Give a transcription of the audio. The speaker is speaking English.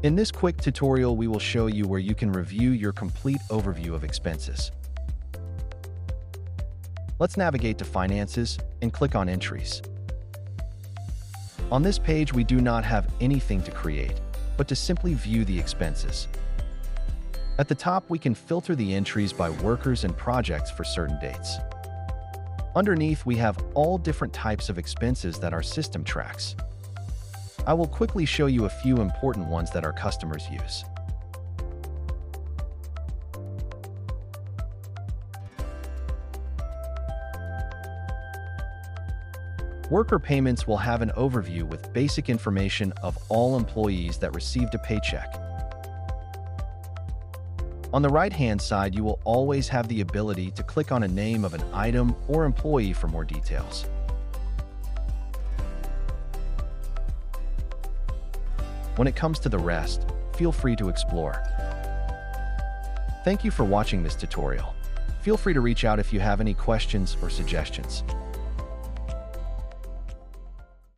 In this quick tutorial, we will show you where you can review your complete overview of expenses. Let's navigate to Finances and click on Entries. On this page, we do not have anything to create, but to simply view the expenses. At the top, we can filter the entries by workers and projects for certain dates. Underneath, we have all different types of expenses that our system tracks. I will quickly show you a few important ones that our customers use. Worker payments will have an overview with basic information of all employees that received a paycheck. On the right-hand side, you will always have the ability to click on a name of an item or employee for more details. When it comes to the rest, feel free to explore. Thank you for watching this tutorial. Feel free to reach out if you have any questions or suggestions.